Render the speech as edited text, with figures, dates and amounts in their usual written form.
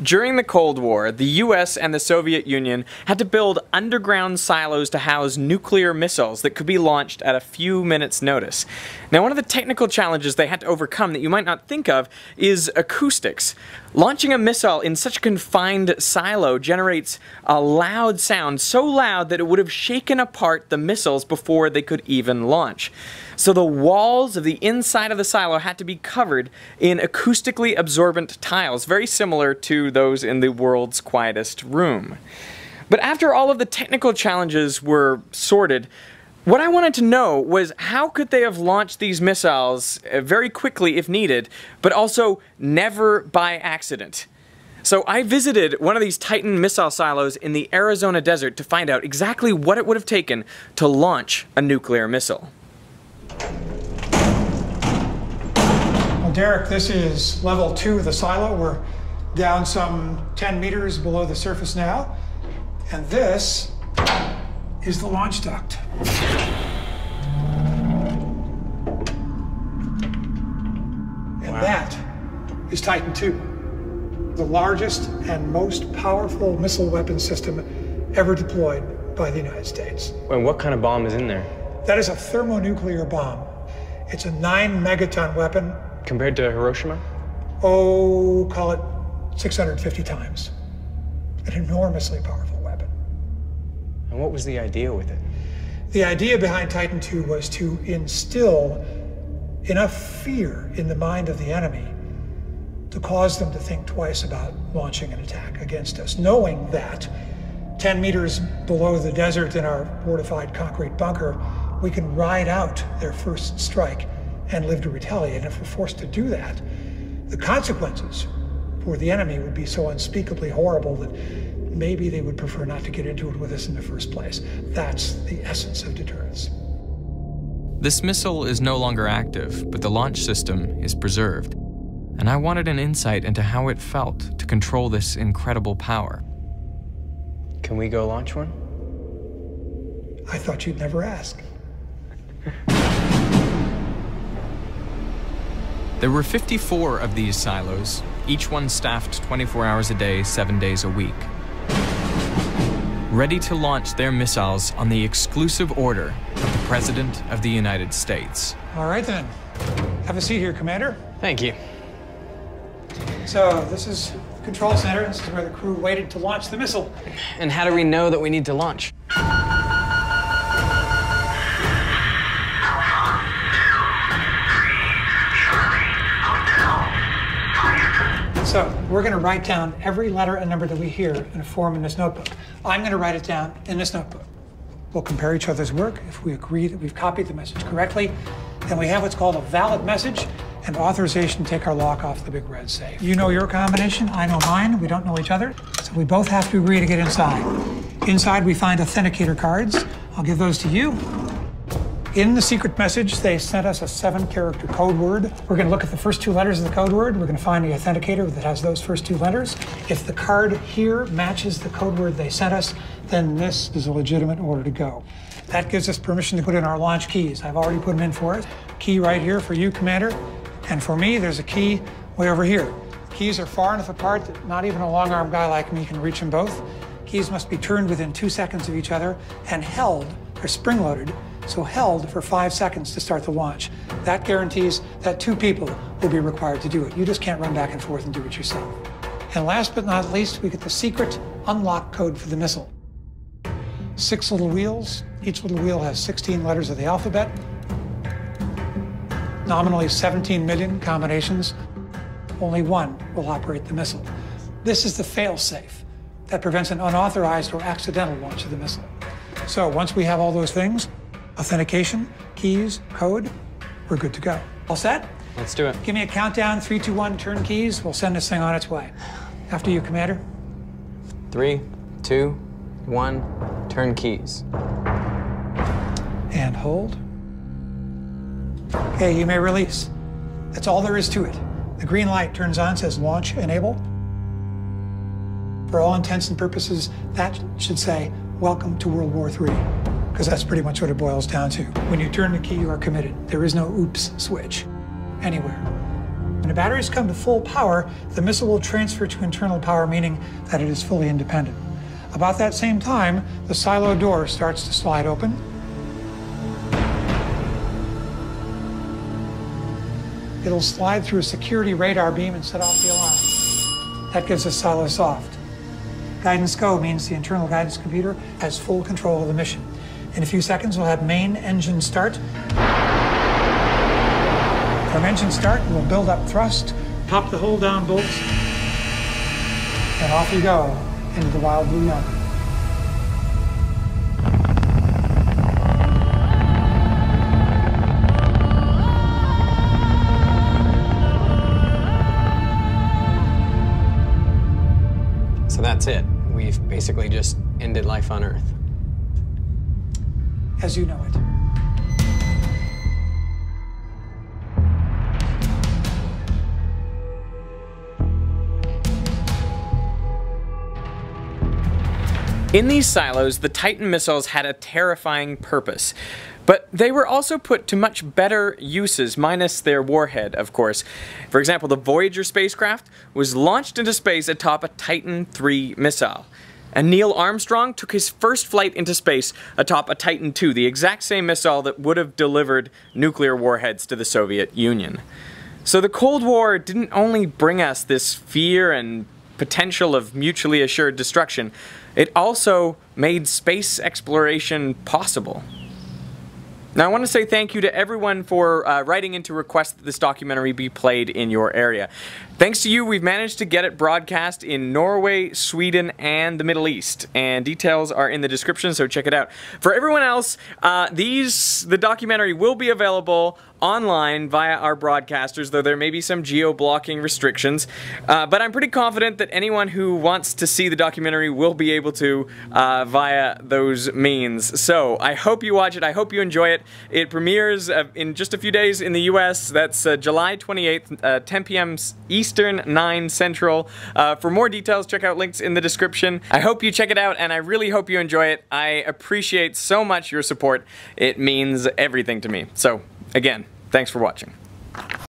During the Cold War, the US and the Soviet Union had to build underground silos to house nuclear missiles that could be launched at a few minutes' notice. Now, one of the technical challenges they had to overcome that you might not think of is acoustics. Launching a missile in such a confined silo generates a loud sound, so loud that it would have shaken apart the missiles before they could even launch. So the walls of the inside of the silo had to be covered in acoustically absorbent tiles, very similar to those in the world's quietest room. But after all of the technical challenges were sorted, what I wanted to know was how could they have launched these missiles very quickly if needed, but also never by accident? So I visited one of these Titan missile silos in the Arizona desert to find out exactly what it would have taken to launch a nuclear missile. Well, Derek, this is level 2 of the silo. We're down some 10 meters below the surface now. And this is the launch duct. And that is Titan II, the largest and most powerful missile weapon system ever deployed by the United States. And what kind of bomb is in there? That is a thermonuclear bomb. It's a 9 megaton weapon. Compared to Hiroshima? Oh, call it 650 times. An enormously powerful weapon. And what was the idea with it? The idea behind Titan II was to instill enough fear in the mind of the enemy to cause them to think twice about launching an attack against us, knowing that 10 meters below the desert in our fortified concrete bunker, we can ride out their first strike and live to retaliate. And if we're forced to do that, the consequences for the enemy would be so unspeakably horrible that maybe they would prefer not to get into it with us in the first place. That's the essence of deterrence. This missile is no longer active, but the launch system is preserved. And I wanted an insight into how it felt to control this incredible power. Can we go launch one? I thought you'd never ask. There were 54 of these silos, each one staffed 24 hours a day, 7 days a week, ready to launch their missiles on the exclusive order of the President of the United States. All right then. Have a seat here, Commander. Thank you. So this is the control center. This is where the crew waited to launch the missile. And how do we know that we need to launch? So we're going to write down every letter and number that we hear in a form in this notebook. I'm going to write it down in this notebook. We'll compare each other's work. If we agree that we've copied the message correctly, then we have what's called a valid message and authorization to take our lock off the big red safe. You know your combination, I know mine. We don't know each other, so we both have to agree to get inside. Inside we find authenticator cards. I'll give those to you. In the secret message, they sent us a 7-character code word. We're going to look at the first 2 letters of the code word. We're going to find the authenticator that has those first 2 letters. If the card here matches the code word they sent us, then this is a legitimate order to go. That gives us permission to put in our launch keys. I've already put them in for us. Key right here for you, Commander. And for me, there's a key way over here. Keys are far enough apart that not even a long-armed guy like me can reach them both. Keys must be turned within 2 seconds of each other and held, or spring-loaded, so held for 5 seconds to start the launch. That guarantees that 2 people will be required to do it. You just can't run back and forth and do it yourself. And last but not least, we get the secret unlock code for the missile. 6 little wheels. Each little wheel has 16 letters of the alphabet. Nominally 17 million combinations. Only one will operate the missile. This is the fail-safe that prevents an unauthorized or accidental launch of the missile. So once we have all those things, authentication, keys, code, we're good to go. All set? Let's do it. Give me a countdown, 3, 2, 1, turn keys. We'll send this thing on its way. After you, Commander. 3, 2, 1, turn keys. And hold. Okay, you may release. That's all there is to it. The green light turns on, says launch enable. For all intents and purposes, that should say, welcome to World War III. Because that's pretty much what it boils down to. When you turn the key, you are committed. There is no oops switch anywhere. When the batteries come to full power, the missile will transfer to internal power, meaning that it is fully independent. About that same time, the silo door starts to slide open. It'll slide through a security radar beam and set off the alarm. That gives us silo soft. Guidance go means the internal guidance computer has full control of the mission. In a few seconds, we'll have main engine start. From engine start, we'll build up thrust, pop the hold down bolts, and off we go into the wild blue yonder. So that's it. We've basically just ended life on Earth. As you know it. In these silos, the Titan missiles had a terrifying purpose. But they were also put to much better uses, minus their warhead, of course. For example, the Voyager spacecraft was launched into space atop a Titan III missile. And Neil Armstrong took his first flight into space atop a Titan II, the exact same missile that would have delivered nuclear warheads to the Soviet Union. So the Cold War didn't only bring us this fear and potential of mutually assured destruction, it also made space exploration possible. Now I want to say thank you to everyone for writing in to request that this documentary be played in your area. Thanks to you, we've managed to get it broadcast in Norway, Sweden, and the Middle East. And details are in the description, so check it out. For everyone else, the documentary will be available online via our broadcasters, though there may be some geo-blocking restrictions. But I'm pretty confident that anyone who wants to see the documentary will be able to via those means. So I hope you watch it. I hope you enjoy it. It premieres in just a few days in the US. That's July 28th, 10 p.m. Eastern, 9 Central. For more details, check out links in the description. I hope you check it out, and I really hope you enjoy it. I appreciate so much your support. It means everything to me. So, again, thanks for watching.